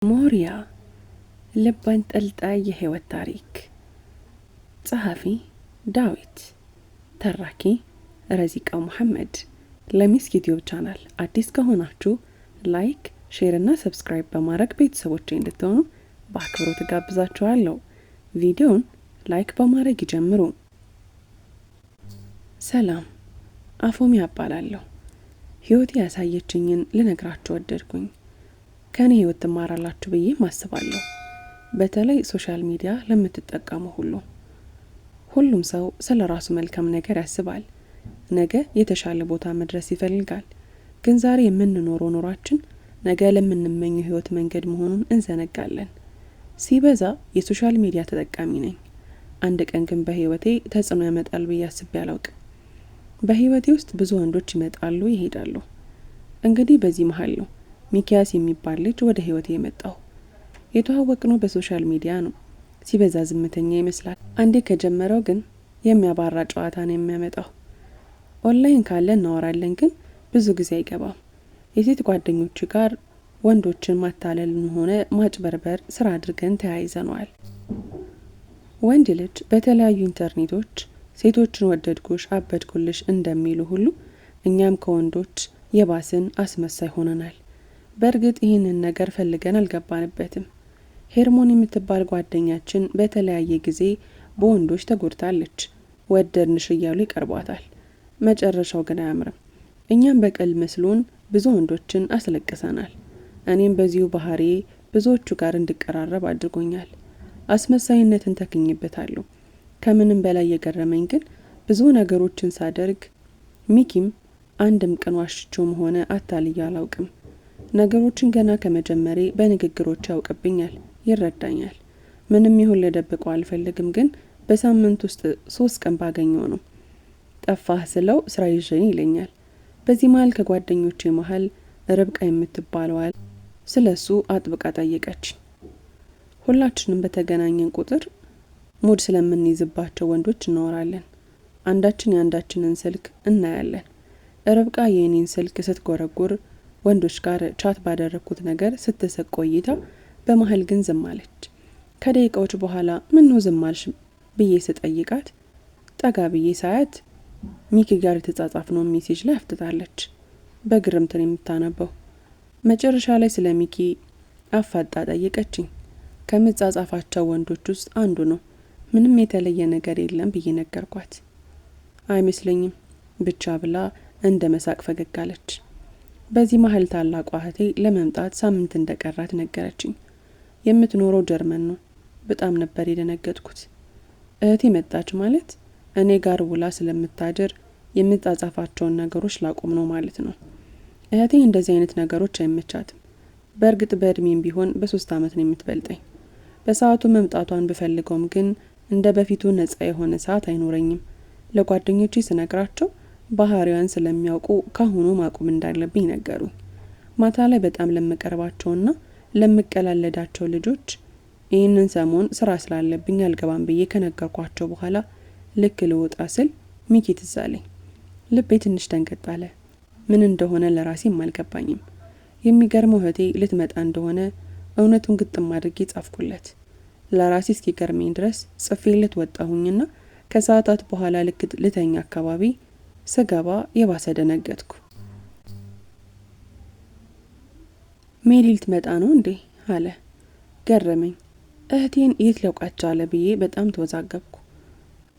ሞሪያ ልብ አንጠልጣይ የህይወት ታሪክ። ጸሐፊ ዳዊት፣ ተራኪ ረዚቃ መሐመድ። ለሚስክ ዩቲዩብ ቻናል አዲስ ከሆናችሁ ላይክ፣ ሼር እና ሰብስክራይብ በማድረግ ቤተሰቦቼ እንድትሆኑ በአክብሮት ጋብዛችኋለሁ። ቪዲዮውን ላይክ በማድረግ ይጀምሩ። ሰላም፣ አፎሚያ እባላለሁ። ህይወቴ ያሳየችኝን ልነግራችሁ ወደድኩኝ። ከኔ ህይወት ትማራላችሁ ብዬ ማስባለሁ። በተለይ ሶሻል ሚዲያ ለምትጠቀሙ ሁሉም ሰው ስለ ራሱ መልካም ነገር ያስባል። ነገ የተሻለ ቦታ መድረስ ይፈልጋል። ግን ዛሬ የምንኖረው ኑሯችን ነገ ለምንመኘው ህይወት መንገድ መሆኑን እንዘነጋለን። ሲበዛ የሶሻል ሚዲያ ተጠቃሚ ነኝ። አንድ ቀን ግን በህይወቴ ተጽዕኖ ያመጣል ብዬ አስቤ አላውቅም። በህይወቴ ውስጥ ብዙ ወንዶች ይመጣሉ ይሄዳሉ። እንግዲህ በዚህ መሃል ነው ሚኪያስ የሚባል ልጅ ወደ ህይወቴ የመጣው። የተዋወቅነው በሶሻል ሚዲያ ነው። ሲበዛ ዝምተኛ ይመስላል። አንዴ ከጀመረው ግን የሚያባራ ጨዋታ ነው የሚያመጣው። ኦንላይን ካለ እናወራለን፣ ግን ብዙ ጊዜ አይገባም። የሴት ጓደኞች ጋር ወንዶችን ማታለልን ሆነ ማጭበርበር ስራ አድርገን ተያይዘነዋል። ወንድ ልጅ በተለያዩ ኢንተርኔቶች ሴቶችን ወደድኩሽ አበድኩልሽ እንደሚሉ ሁሉ እኛም ከወንዶች የባስን አስመሳይ ሆነናል። በእርግጥ ይህንን ነገር ፈልገን አልገባንበትም። ሄርሞን የምትባል ጓደኛችን በተለያየ ጊዜ በወንዶች ተጎድታለች። ወደድንሽ እያሉ ይቀርቧታል። መጨረሻው ግን አያምርም። እኛም በቀል መስሎን ብዙ ወንዶችን አስለቅሰናል። እኔም በዚሁ ባህሪ ብዙዎቹ ጋር እንድቀራረብ አድርጎኛል። አስመሳይነትን ተክኝበታለሁ። ከምንም በላይ የገረመኝ ግን ብዙ ነገሮችን ሳደርግ ሚኪም አንድም ቀን ዋሽቼውም ሆነ አታልዬ አላውቅም። ነገሮችን ገና ከመጀመሬ በንግግሮች ያውቅብኛል፣ ይረዳኛል። ምንም ይሁን ልደብቀው አልፈልግም፣ ግን በሳምንት ውስጥ 3 ቀን ባገኘው ነው። ጠፋህ ስለው ስራ ይዤኝ ይለኛል። በዚህ መሀል ከጓደኞቼ መሀል ርብቃ የምትባለዋል ስለሱ አጥብቃ ጠየቀች። ሁላችንም በተገናኘን ቁጥር ሙድ ስለምንይዝባቸው ወንዶች እናወራለን። አንዳችን የአንዳችንን ስልክ እናያለን። ርብቃ የኔን ስልክ ስትጎረጉር ወንዶች ጋር ቻት ባደረኩት ነገር ስትስቅ ቆይታ በመሃል ግን ዝም አለች። ከደቂቃዎች በኋላ ምን ነው ዝም አልሽ ብዬ ስጠይቃት ጠጋ ብዬ ሳያት ሚኪ ጋር የተጻጻፍነው ሜሴጅ ላይ አፍጥጣለች። በግርምት ነው የምታነበው። መጨረሻ ላይ ስለ ሚኪ አፋጣ ጠየቀችኝ። ከምጻጻፋቸው ወንዶች ውስጥ አንዱ ነው። ምንም የተለየ ነገር የለም ብዬ ነገርኳት። አይመስለኝም ብቻ ብላ እንደ መሳቅ ፈገግ አለች። በዚህ መሀል ታላቋ እህቴ ለመምጣት ሳምንት እንደቀራት ነገረችኝ። የምትኖረው ጀርመን ነው። በጣም ነበር የደነገጥኩት። እህቴ መጣች ማለት እኔ ጋር ውላ ስለምታድር የምጻጻፋቸውን ነገሮች ላቆም ነው ማለት ነው። እህቴ እንደዚህ አይነት ነገሮች አይመቻትም። በእርግጥ በእድሜም ቢሆን በ3 አመት ነው የምትበልጠኝ። በሰዓቱ መምጣቷን ብፈልገውም ግን እንደ በፊቱ ነጻ የሆነ ሰዓት አይኖረኝም። ለጓደኞቼ ስነግራቸው ባህሪዋን ስለሚያውቁ ካሁኑ ማቆም እንዳለብኝ ነገሩኝ። ማታ ላይ በጣም ለምቀርባቸውና ለምቀላለዳቸው ልጆች ይህንን ሰሞን ስራ ስላለብኝ አልገባም ብዬ ከነገርኳቸው በኋላ ልክ ልወጣ ስል ሚኪ ትዝ አለኝ። ልቤ ትንሽ ደንገጥ አለ። ምን እንደሆነ ለራሴም አልገባኝም። የሚገርመው እህቴ ልትመጣ እንደሆነ እውነቱን ግጥም አድርጌ ጻፍኩለት። ለራሴ እስኪገርመኝ ድረስ ጽፌለት ወጣሁኝና ከሰዓታት በኋላ ልክ ልተኛ አካባቢ ስገባ የባሰ ደነገጥኩ። ሜሊ ልትመጣ ነው እንዴ አለ። ገረመኝ። እህቴን የት ሊያውቃት ቻለ ብዬ በጣም ተወዛገብኩ።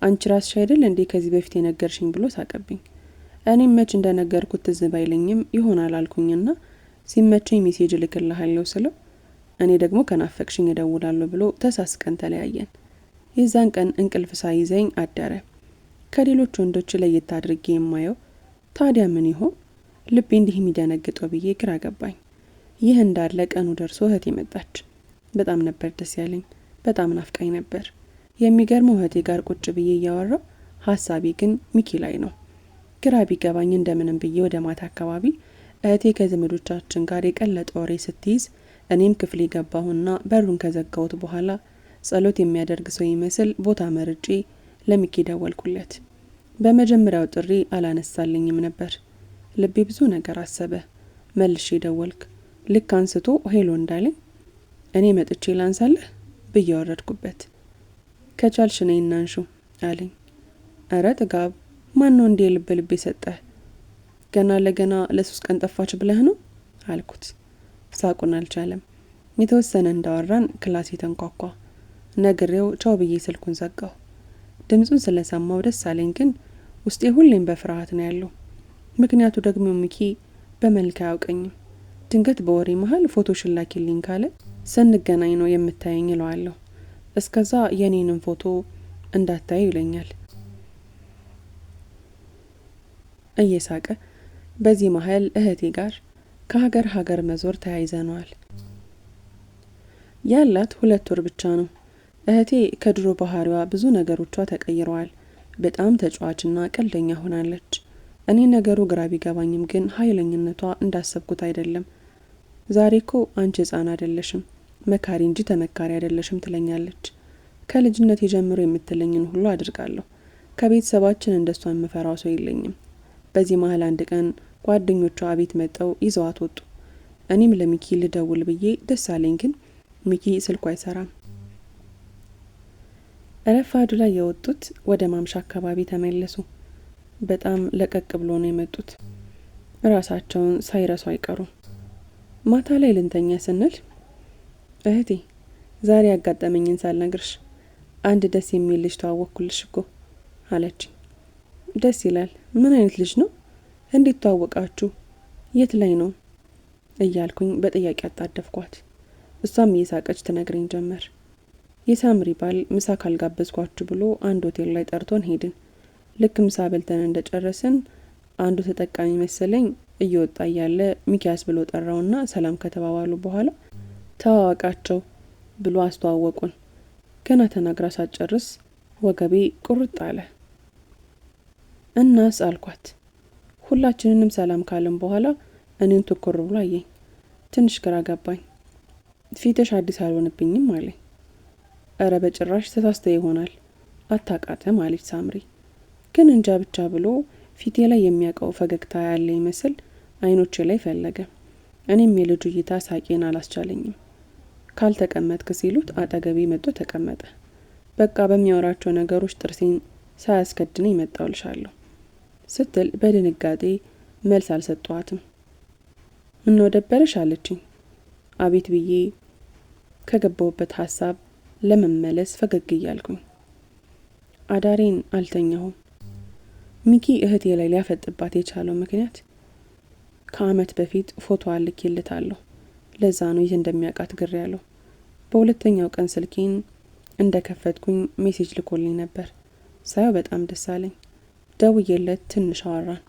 አንቺ ራስሽ አይደል እንዴ ከዚህ በፊት የነገርሽኝ ብሎ ሳቀብኝ። እኔም መች እንደነገርኩት ትዝ ባይለኝም ይሆናል አልኩኝና ሲመቸኝ ሜሴጅ ልክልሃለሁ ስለው እኔ ደግሞ ከናፈቅሽኝ እደውላለሁ ብሎ ተሳስቀን ተለያየን። የዛን ቀን እንቅልፍ ሳይዘኝ አደረ። ከሌሎች ወንዶች ለየት አድርጌ የማየው ታዲያ ምን ይሆን ልቤ እንዲህ የሚደነግጠው ብዬ ግራ ገባኝ። ይህ እንዳለ ቀኑ ደርሶ እህቴ መጣች። በጣም ነበር ደስ ያለኝ። በጣም ናፍቃኝ ነበር። የሚገርመው እህቴ ጋር ቁጭ ብዬ እያወራው ሀሳቤ ግን ሚኪ ላይ ነው። ግራ ቢገባኝ እንደምንም ብዬ ወደ ማታ አካባቢ እህቴ ከዘመዶቻችን ጋር የቀለጠ ወሬ ስትይዝ እኔም ክፍሌ ገባሁና በሩን ከዘጋሁት በኋላ ጸሎት የሚያደርግ ሰው ይመስል ቦታ መርጬ ለሚኪ ደወልኩለት። በመጀመሪያው ጥሪ አላነሳልኝም ነበር። ልቤ ብዙ ነገር አሰበ። መልሼ ደወልክ። ልክ አንስቶ ሄሎ እንዳለኝ እኔ መጥቼ ላንሳለህ ብዬ ወረድኩበት። ከቻልሽ ነይ እናንሹ አለኝ። እረ ጥጋብ፣ ማን ነው እንዴ ልብ ልብ የሰጠህ? ገና ለገና ለ3 ቀን ጠፋች ብለህ ነው አልኩት። ሳቁን አልቻለም። የተወሰነ እንዳወራን ክላሴ ተንኳኳ። ነግሬው ቻው ብዬ ስልኩን ዘጋሁ። ድምጹን ስለሰማው ደስ አለኝ፣ ግን ውስጤ ሁሌም በፍርሃት ነው ያለው። ምክንያቱ ደግሞ ሚኪ በመልክ አያውቀኝም። ድንገት በወሬ መሃል ፎቶሽን ላኪልኝ ካለ ስንገናኝ ነው የምታየኝ እለዋለሁ። እስከዛ የኔንም ፎቶ እንዳታዩ ይለኛል እየሳቀ። በዚህ መሃል እህቴ ጋር ከሀገር ሀገር መዞር ተያይዘነዋል። ያላት 2 ወር ብቻ ነው። እህቴ ከድሮ ባህሪዋ ብዙ ነገሮቿ ተቀይረዋል። በጣም ተጫዋችና ቀልደኛ ሆናለች። እኔ ነገሩ ግራ ቢገባኝም ግን ኃይለኝነቷ እንዳሰብኩት አይደለም። ዛሬ እኮ አንቺ ሕፃን አይደለሽም፣ መካሪ እንጂ ተመካሪ አይደለሽም ትለኛለች። ከልጅነት ጀምሮ የምትለኝን ሁሉ አድርጋለሁ። ከቤተሰባችን እንደሷ የምፈራው ሰው የለኝም። በዚህ መሃል አንድ ቀን ጓደኞቿ ቤት መጠው ይዘዋት ወጡ። እኔም ለሚኪ ልደውል ብዬ ደስ አለኝ፣ ግን ሚኪ ስልኩ አይሰራም። ረፋዱ ላይ የወጡት ወደ ማምሻ አካባቢ ተመለሱ። በጣም ለቀቅ ብሎ ነው የመጡት። ራሳቸውን ሳይረሱ አይቀሩም። ማታ ላይ ልንተኛ ስንል እህቴ ዛሬ ያጋጠመኝን ሳልነግርሽ አንድ ደስ የሚል ልጅ ተዋወቅኩልሽ እኮ አለችኝ። ደስ ይላል። ምን አይነት ልጅ ነው? እንዴት ተዋወቃችሁ? የት ላይ ነው እያልኩኝ በጥያቄ አጣደፍኳት። እሷም እየሳቀች ትነግረኝ ጀመር። የሳምሪ ባል ምሳ ካልጋበዝኳችሁ ብሎ አንድ ሆቴል ላይ ጠርቶን ሄድን። ልክ ምሳ በልተን እንደጨረስን አንዱ ተጠቃሚ መሰለኝ እየወጣ እያለ ሚኪያስ ብሎ ጠራውና ሰላም ከተባባሉ በኋላ ተዋወቃቸው ብሎ አስተዋወቁን። ገና ተናግራ ሳትጨርስ ወገቤ ቁርጥ አለ። እናስ አልኳት። ሁላችንንም ሰላም ካልን በኋላ እኔን ትኩር ብሎ አየኝ። ትንሽ ግራ ገባኝ። ፊትሽ አዲስ አልሆነብኝም አለኝ። እረ በጭራሽ ተሳስተ ይሆናል አታቃተም አለች ሳምሪ። ግን እንጃ ብቻ ብሎ ፊቴ ላይ የሚያውቀው ፈገግታ ያለ ይመስል አይኖቼ ላይ ፈለገ። እኔም የልጁ እይታ ሳቄን አላስቻለኝም። ካልተቀመጥክ ሲሉት አጠገቤ መጥቶ ተቀመጠ። በቃ በሚያወራቸው ነገሮች ጥርሴን ሳያስከድነኝ መጣውልሻለሁ ስትል በድንጋጤ መልስ አልሰጠዋትም። ምነው ደበረሽ አለችኝ። አቤት ብዬ ከገባሁበት ሀሳብ ለመመለስ ፈገግ እያልኩኝ አዳሬን አልተኛሁም። ሚኪ እህቴ ላይ ሊያፈጥባት የቻለው ምክንያት ከአመት በፊት ፎቶ አልኬልታለሁ። ለዛ ነው የት እንደሚያውቃት ግር ያለው። በሁለተኛው ቀን ስልኬን እንደከፈትኩኝ ሜሴጅ ልኮልኝ ነበር። ሳየው በጣም ደስ አለኝ። ደውዬለት ትንሽ አወራን።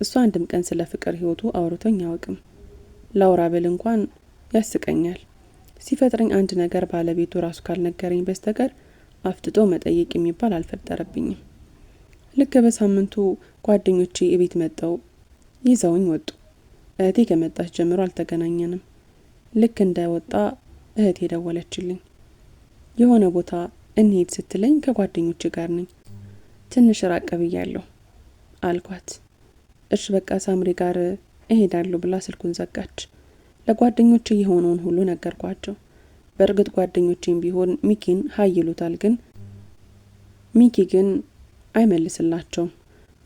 እሱ አንድም ቀን ስለ ፍቅር ህይወቱ አውርቶኝ አያውቅም። ላውራ ብል እንኳን ያስቀኛል። ሲፈጥረኝ አንድ ነገር ባለቤቱ ራሱ ካልነገረኝ በስተቀር አፍጥጦ መጠየቅ የሚባል አልፈጠረብኝም። ልክ በሳምንቱ ጓደኞቼ እቤት መጠው ይዘውኝ ወጡ። እህቴ ከመጣች ጀምሮ አልተገናኘንም። ልክ እንደወጣ እህቴ ደወለችልኝ። የሆነ ቦታ እንሄድ ስትለኝ ከጓደኞቼ ጋር ነኝ፣ ትንሽ ራቅ ብያለሁ አልኳት። እሺ በቃ ሳምሪ ጋር እሄዳለሁ ብላ ስልኩን ዘጋች። ለጓደኞቼ የሆነውን ሁሉ ነገርኳቸው። በእርግጥ ጓደኞቼም ቢሆን ሚኪን ሀይ ይሉታል፣ ግን ሚኪ ግን አይመልስላቸውም።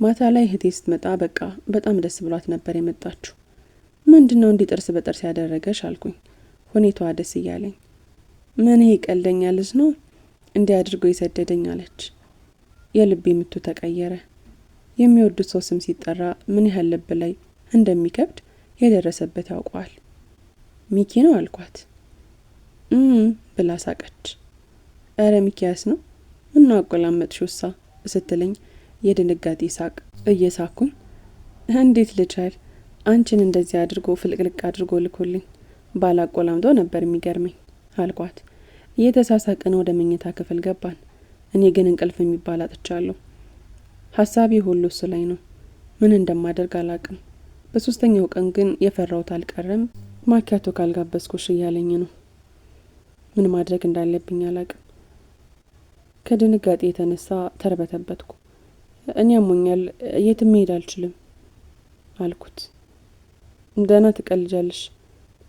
ማታ ላይ እህቴ ስትመጣ በቃ በጣም ደስ ብሏት ነበር የመጣችው። ምንድነው እንዲህ ጥርስ በጥርስ ያደረገሽ አልኩኝ፣ ሁኔታዋ ደስ እያለኝ። ምን ይሄ ቀልደኛ ልጅ ነው እንዲህ አድርጎ የሰደደኝ አለች። የልቤ ምቱ ተቀየረ። የሚወዱት ሰው ስም ሲጠራ ምን ያህል ልብ ላይ እንደሚከብድ የደረሰበት ያውቀዋል። ሚኪ ነው አልኳት። ብላ ሳቀች። እረ ሚኪያስ ነው ምን አቆላመጥሽውሳ ስትለኝ የድንጋጤ ሳቅ እየሳኩኝ እንዴት ልቻል አንቺን እንደዚህ አድርጎ ፍልቅልቅ አድርጎ ልኮልኝ ባላቆላምጦ ነበር የሚገርመኝ አልኳት። እየተሳሳቅን ወደ መኝታ ክፍል ገባን። እኔ ግን እንቅልፍ የሚባል አጥቻለሁ። ሀሳቤ ሁሉ እሱ ላይ ነው። ምን እንደማደርግ አላቅም። በሶስተኛው ቀን ግን የፈራሁት አልቀረም። ማኪያቶ ካልጋበዝኩሽ እያለኝ ነው። ምን ማድረግ እንዳለብኝ አላቅም። ከድንጋጤ የተነሳ ተርበተበትኩ። እኔ አሞኛል፣ የትም መሄድ አልችልም አልኩት። እንደና ትቀልጃለሽ፣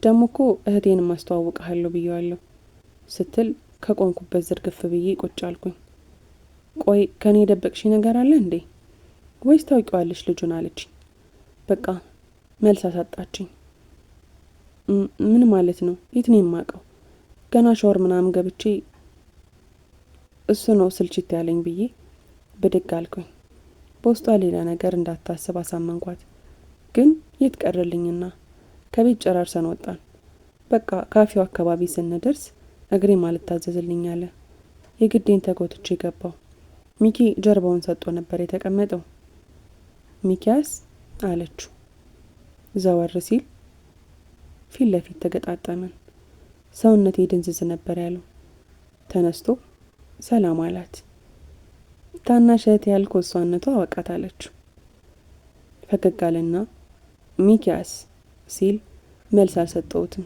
ደሞ እኮ እህቴንም አስተዋውቅሃለሁ ብዬዋለሁ ስትል ከቆንኩበት ዝርግፍ ብዬ ቁጭ አልኩኝ። ቆይ ከኔ የደበቅሽ ነገር አለ እንዴ ወይስ ታውቂዋለሽ ልጁን አለችኝ። በቃ መልስ አሳጣችኝ። ምን ማለት ነው? የት ነው የማውቀው? ገና ሻወር ምናምን ገብቼ እሱ ነው ስልችት ያለኝ ብዬ ብድግ አልኩኝ። በውስጧ ሌላ ነገር እንዳታስብ አሳመንኳት። ግን የት ቀረልኝና ከቤት ጨራርሰን ወጣን። በቃ ካፌው አካባቢ ስንደርስ እግሬ አልታዘዝልኝ አለ። የግዴን ተጎትቼ ገባው። ሚኪ ጀርባውን ሰጥቶ ነበር የተቀመጠው። ሚኪያስ አለችው። ዘወር ሲል ፊት ለፊት ተገጣጠመን። ሰውነቴ ድንዝዝ ነበር ያለው። ተነስቶ ሰላም አላት። ታናሽ እህቴ ያልኩ እሷነቷ አወቃታለች። ፈገግ አለና ሚኪያስ ሲል መልስ አልሰጠሁትም።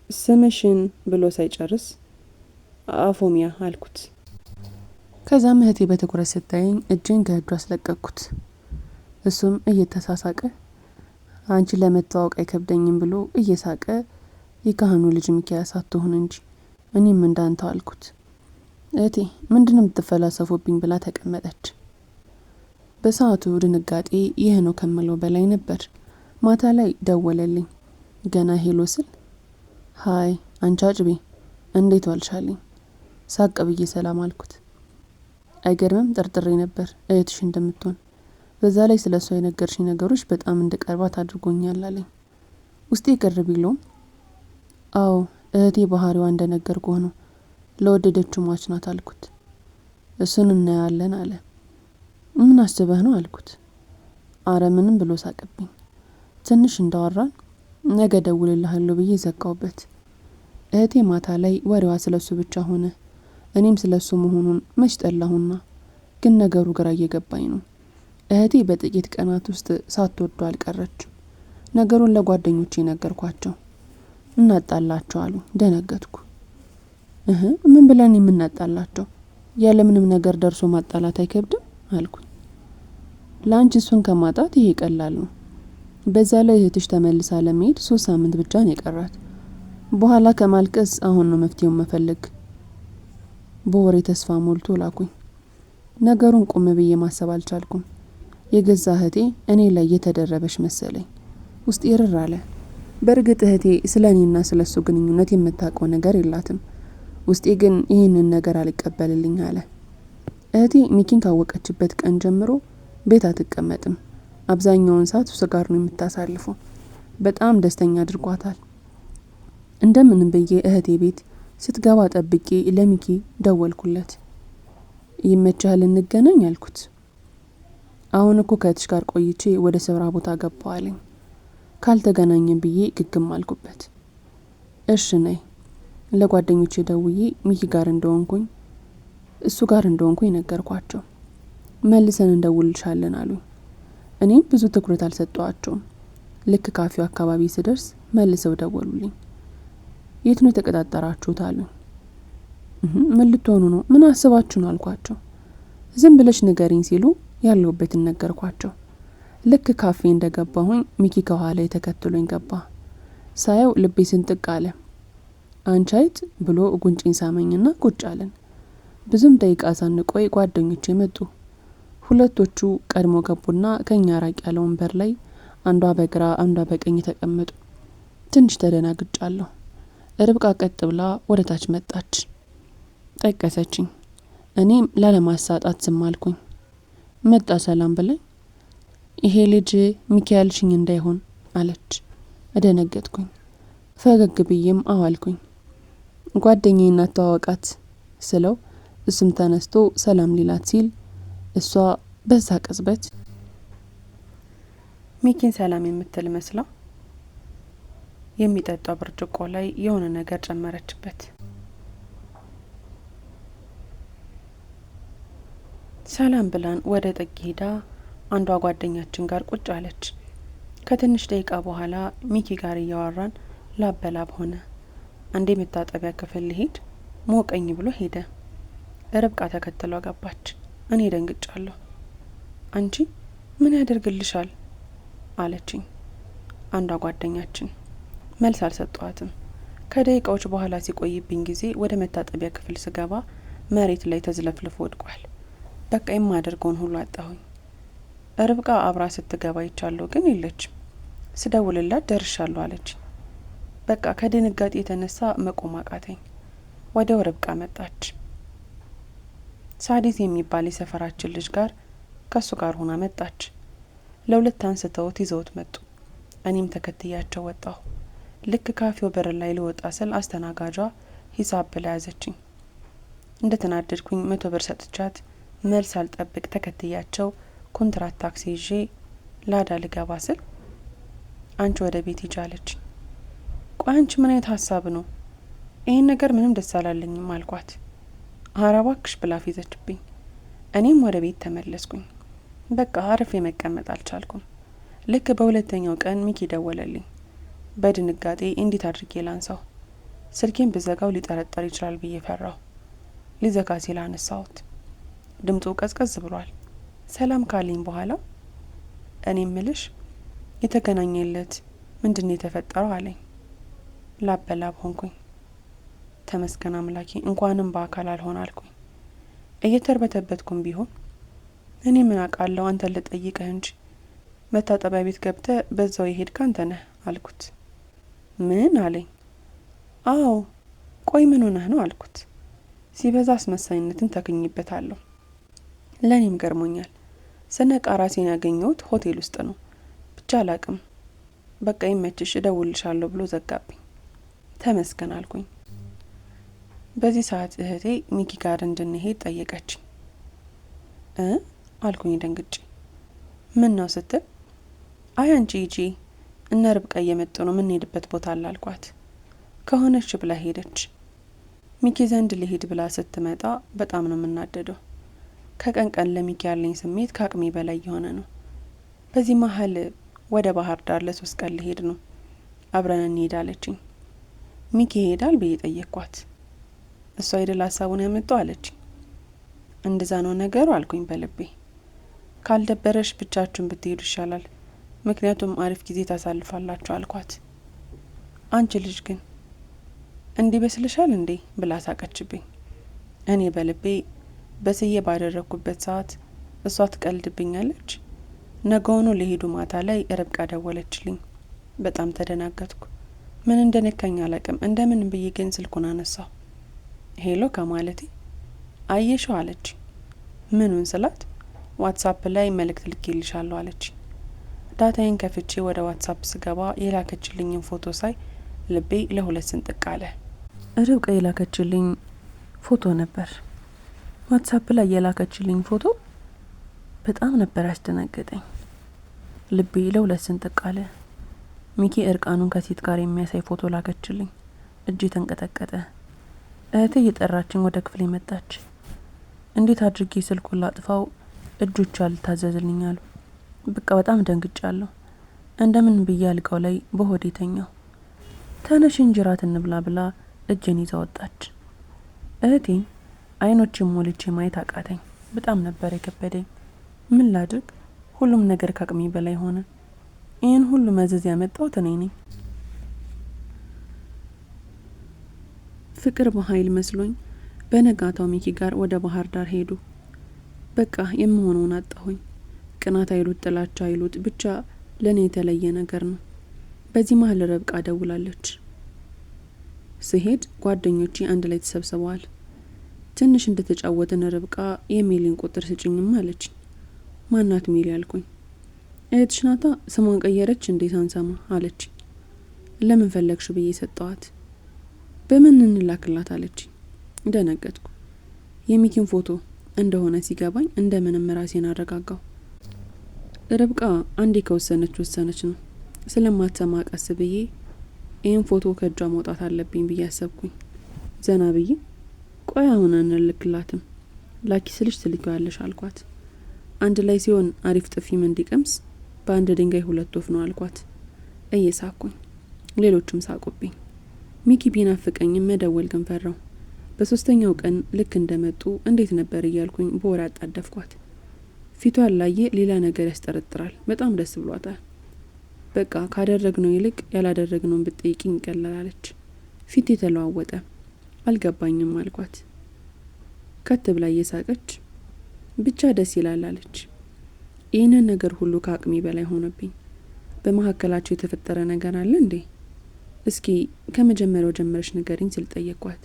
ስምሽን ብሎ ሳይጨርስ አፎሚያ አልኩት። ከዛም እህቴ በትኩረት ስታየኝ እጄን ከእጁ አስለቀቅኩት። እሱም እየተሳሳቀ አንቺ ለመተዋወቅ አይከብደኝም ብሎ እየሳቀ የካህኑ ልጅ ሚኪያስ አትሆን እንጂ እኔም እንዳንተው አልኩት። እህቴ ምንድነው የምትፈላሰፉብኝ ብላ ተቀመጠች። በሰዓቱ ድንጋጤ ይህ ነው ከምለው በላይ ነበር። ማታ ላይ ደወለልኝ። ገና ሄሎ ስል ሃይ አንቺ አጭቤ እንዴት ዋልሻለኝ? ሳቅ ብዬ ሰላም አልኩት። አይገርምም ጠርጥሬ ነበር እህትሽ እንደምትሆን። በዛ ላይ ስለሷ የነገርሽኝ ነገሮች በጣም እንድቀርባት አድርጎኛል አለኝ። ውስጤ ቅር ቢለውም አዎ እህቴ ባህሪዋ እንደነገርኩህ ነው፣ ለወደደችው ሟች ናት አልኩት። እሱን እናያለን አለ። ምን አስበህ ነው አልኩት። አረ ምንም ብሎ ሳቀብኝ። ትንሽ እንዳወራን ነገ ደውልልሃለሁ ብዬ ዘጋውበት። እህቴ ማታ ላይ ወሬዋ ስለሱ ብቻ ሆነ። እኔም ስለሱ መሆኑን መች ጠላሁና፣ ግን ነገሩ ግራ እየገባኝ ነው። እህቴ በጥቂት ቀናት ውስጥ ሳትወዱ አልቀረችም። ነገሩን ለጓደኞቼ ነገርኳቸው። እናጣላቸው አሉ። ደነገጥኩ። ምን ብለን የምናጣላቸው? ያለ ምንም ነገር ደርሶ ማጣላት አይከብድም አልኩኝ። ላንቺ እሱን ከማጣት ይሄ ቀላል ነው። በዛ ላይ እህትሽ ተመልሳ ለመሄድ 3 ሳምንት ብቻ ነው የቀራት። በኋላ ከማልቀስ አሁን ነው መፍትሄውን መፈለግ። በወሬ ተስፋ ሞልቶ ላኩኝ። ነገሩን ቆም ብዬ ማሰብ አልቻልኩም። የገዛ እህቴ እኔ ላይ የተደረበሽ መሰለኝ። ውስጥ ይርር አለ። በእርግጥ እህቴ ስለኔና ስለሱ ግንኙነት የምታውቀው ነገር የላትም። ውስጤ ግን ይህንን ነገር አልቀበልልኝ አለ። እህቴ ሚኪን ካወቀችበት ቀን ጀምሮ ቤት አትቀመጥም። አብዛኛውን ሰዓት እሱ ጋር ነው የምታሳልፈው። በጣም ደስተኛ አድርጓታል። እንደምንም ብዬ እህቴ ቤት ስትገባ ጠብቄ ለሚኪ ደወልኩለት። ይመቻል እንገናኝ አልኩት። አሁን እኮ ከእህትሽ ጋር ቆይቼ ወደ ስራ ቦታ ገባው አለኝ። ካልተገናኘን ብዬ ግግም አልኩበት። እሺ ነይ። ለጓደኞቼ ደውዬ ሚኪ ጋር እንደሆንኩኝ እሱ ጋር እንደሆንኩኝ ነገርኳቸው። መልሰን እንደውልሻለን አሉኝ። እኔም ብዙ ትኩረት አልሰጠዋቸውም። ልክ ካፌው አካባቢ ስደርስ መልሰው ደወሉልኝ። የት ነው የተቀጣጠራችሁት አሉኝ። ምን ልትሆኑ ነው? ምን አስባችሁ ነው አልኳቸው። ዝም ብለሽ ንገሪኝ ሲሉ ያለሁበትን ነገርኳቸው። ልክ ካፌ እንደገባሁኝ ሚኪ ከኋላ ተከትሎኝ ገባ። ሳየው ልቤ ስንጥቅ አለ። አንቺ አይት ብሎ ጉንጭን ሳመኝና ቁጭ አለን። ብዙም ደቂቃ ሳንቆይ ጓደኞቼ መጡ። ሁለቶቹ ቀድሞ ገቡና ከኛ ራቅ ያለ ወንበር ላይ አንዷ በግራ አንዷ በቀኝ ተቀመጡ። ትንሽ ተደናግጫለሁ። ርብቃ ቀጥ ብላ ወደ ታች መጣች። ጠቀሰችኝ። እኔም ላለማሳጣት ዝም አልኩኝ። መጣ ሰላም ብለኝ ይሄ ልጅ ሚካኤልሽኝ እንዳይሆን አለች። እደነገጥኩኝ። ፈገግ ብዬም አዋልኩኝ። ጓደኛዬ ናት ተዋወቃት ስለው እሱም ተነስቶ ሰላም ሊላት ሲል እሷ በዛ ቅጽበት ሚኪን ሰላም የምትል መስላ የሚጠጣው ብርጭቆ ላይ የሆነ ነገር ጨመረችበት። ሰላም ብላን ወደ ጥግ ሄዳ አንዷ ጓደኛችን ጋር ቁጭ አለች። ከትንሽ ደቂቃ በኋላ ሚኪ ጋር እያወራን ላበላብ ሆነ። አንዴ መታጠቢያ ክፍል ሊሄድ ሞቀኝ ብሎ ሄደ። ርብቃ ተከትሎ ገባች። እኔ ደንግጫለሁ። አንቺ ምን ያደርግልሻል አለችኝ አንዷ ጓደኛችን። መልስ አልሰጧትም። ከደቂቃዎች በኋላ ሲቆይብኝ ጊዜ ወደ መታጠቢያ ክፍል ስገባ መሬት ላይ ተዝለፍልፎ ወድቋል። በቃ የማደርገውን ሁሉ አጣሁኝ። ርብቃ አብራ ስትገባ ይቻለሁ ግን የለችም። ስደውልላት ደርሻለሁ አለች። በቃ ከድንጋጤ የተነሳ መቆም አቃተኝ። ወዲያው ርብቃ መጣች። ሳዲት የሚባል የሰፈራችን ልጅ ጋር ከሱ ጋር ሆና መጣች። ለሁለት አንስተውት ይዘውት መጡ። እኔም ተከትያቸው ወጣሁ። ልክ ካፌው በር ላይ ልወጣ ስል አስተናጋጇ ሂሳብ ብላ ያዘችኝ። እንደተናደድኩኝ 100 ብር ሰጥቻት መልስ አልጠብቅ ተከትያቸው ኮንትራት ታክሲ ይዤ ላዳ ልገባ ስል አንቺ ወደ ቤት ሂጂ አለችኝ። ቆይ አንቺ ምን አይነት ሀሳብ ነው? ይህን ነገር ምንም ደስ አላለኝም አልኳት። ኧረ እባክሽ ብላ ፊዘችብኝ። እኔም ወደ ቤት ተመለስኩኝ። በቃ አርፌ መቀመጥ አልቻልኩም። ልክ በሁለተኛው ቀን ሚኪ ደወለልኝ። በድንጋጤ እንዴት አድርጌ ላንሳው? ስልኬን ብዘጋው ሊጠረጠር ይችላል ብዬ ፈራሁ። ሊዘጋ ሲል አነሳሁት። ድምፁ ቀዝቀዝ ብሏል። ሰላም ካለኝ በኋላ እኔ ምልሽ የተገናኘለት ምንድነው የተፈጠረው አለኝ። ላብ በላብ ሆንኩኝ። ተመስገን አምላኬ እንኳንም በአካል አልሆን አልኩኝ። እየተርበተበትኩም ቢሆን እኔ ምን አውቃለሁ አንተን ልጠይቅህ እንጂ መታጠቢያ ቤት ገብተህ በዛው የሄድክ አንተ ነህ አልኩት። ምን አለኝ። አዎ ቆይ ምን ሆነህ ነው አልኩት። ሲበዛ አስመሳይነትን ተክኝበታለሁ። ለኔም ገርሞኛል። ስነቃ ራሴን ያገኘሁት ሆቴል ውስጥ ነው። ብቻ አላቅም። በቃ ይመችሽ እደውልልሻለሁ ብሎ ዘጋብኝ። ተመስገን አልኩኝ። በዚህ ሰዓት እህቴ ሚኪ ጋር እንድንሄድ ጠየቀችኝ። አልኩኝ ደንግጬ። ምን ነው ስትል አይ አንቺ ሂጂ እነ ርብቃ እየመጡ ነው የምንሄድበት ቦታ አለ አልኳት። ከሆነች ብላ ሄደች። ሚኪ ዘንድ ልሄድ ብላ ስትመጣ በጣም ነው የምናደደው። ከቀን ቀን ለሚኪ ያለኝ ስሜት ከአቅሜ በላይ የሆነ ነው። በዚህ መሀል ወደ ባህር ዳር ለ3 ቀን ልሄድ ነው አብረን እንሄድ አለችኝ። ሚኪ ይሄዳል ብዬ ጠየቅኳት። እሷ አይደል ሀሳቡን ያመጣው አለችኝ። እንደዛ ነው ነገሩ አልኩኝ በልቤ። ካልደበረሽ ብቻችሁን ብትሄዱ ይሻላል፣ ምክንያቱም አሪፍ ጊዜ ታሳልፋላችሁ አልኳት። አንቺ ልጅ ግን እንዲህ በስልሻል እንዴ ብላ ሳቀችብኝ። እኔ በልቤ በስዬ ባደረኩበት ሰዓት እሷ ትቀልድብኛለች። ነገውኑ ለሄዱ ማታ ላይ ርብቃ ደወለችልኝ። በጣም ተደናገጥኩ። ምን እንደነካኝ አላቅም። እንደምን ብዬ ግን ስልኩን አነሳው። ሄሎ ከማለቴ አየሽው አለች። ምኑን ስላት ዋትሳፕ ላይ መልእክት ልኬልሻለሁ አለች። ዳታዬን ከፍቼ ወደ ዋትሳፕ ስገባ የላከችልኝን ፎቶ ሳይ ልቤ ለሁለት ስንጥቅ አለ። ርብቃ የላከችልኝ ፎቶ ነበር። ዋትሳፕ ላይ የላከችልኝ ፎቶ በጣም ነበር ያስደነገጠኝ። ልቤ ለሁለት ስንጥቅ አለ። ሚኪ እርቃኑን ከሴት ጋር የሚያሳይ ፎቶ ላከችልኝ። እጄ ተንቀጠቀጠ። እህቴ እየጠራችኝ ወደ ክፍል መጣች። እንዴት አድርጌ ስልኩን ላጥፋው? እጆቿ አልታዘዝልኝ አሉ። በቃ በጣም ደንግጫለሁ። እንደምን ብዬ አልጋው ላይ በሆዴ ተኛው። ተነሽ እንጀራት እንብላ ብላ እጄን ይዛ ወጣች። እህቴን አይኖችን ሞልቼ ማየት አቃተኝ። በጣም ነበር የከበደኝ። ምን ላድርግ? ሁሉም ነገር ከአቅሜ በላይ ሆነ። ይህን ሁሉ መዘዝ ያመጣሁት እኔ ነኝ። ፍቅር በኃይል መስሎኝ በነጋታው ሚኪ ጋር ወደ ባህር ዳር ሄዱ። በቃ የምሆነውን አጣሁኝ። ቅናት አይሉት ጥላቻ አይሉት ብቻ ለኔ የተለየ ነገር ነው። በዚህ መሀል ርብቃ ደውላለች። ስሄድ ጓደኞቼ አንድ ላይ ተሰብስበዋል። ትንሽ እንደተጫወትን ርብቃ የሚሊን ቁጥር ስጭኝም አለች። ማናት ሚሊ አልኩኝ። እህትሽ ናታ፣ ስሟን ቀየረች እንዴ ሳንሰማ አለች። ለምን ፈለግሽ ብዬ ሰጠዋት። በምን እንላክላት አለች። ደነገጥኩ። የሚኪን ፎቶ እንደሆነ ሲገባኝ እንደምንም ራሴን አረጋጋው። ርብቃ አንዴ ከወሰነች ወሰነች ነው። ስለማትሰማ ቀስ ብዬ ይህን ፎቶ ከእጇ መውጣት አለብኝ ብዬ አሰብኩኝ። ዘና ብዬ ቆይ አሁን እንልክላትም ላኪ ስልሽ ትልኪዋለሽ አልኳት። አንድ ላይ ሲሆን አሪፍ ጥፊም እንዲቀምስ በአንድ ድንጋይ ሁለት ወፍ ነው አልኳት። እየሳኩኝ ሌሎችም ሳቁብኝ። ሚኪ ቢናፍቀኝም መደወል ግን ፈራው። በሶስተኛው ቀን ልክ እንደመጡ እንዴት ነበር እያልኩኝ በወሬ አጣደፍኳት። ፊቷ ላየ ሌላ ነገር ያስጠረጥራል። በጣም ደስ ብሏታል። በቃ ካደረግነው ይልቅ ያላደረግነውን ብትጠይቂኝ ይቀላል አለች። ፊቴ ተለዋወጠ። አልገባኝም አልኳት። ከት ብላ እየሳቀች ብቻ ደስ ይላል አለች። ይህንን ነገር ሁሉ ከአቅሜ በላይ ሆነብኝ። በመካከላቸው የተፈጠረ ነገር አለ እንዴ? እስኪ ከመጀመሪያው ጀምረሽ ንገሪኝ ስል ጠየቅኳት።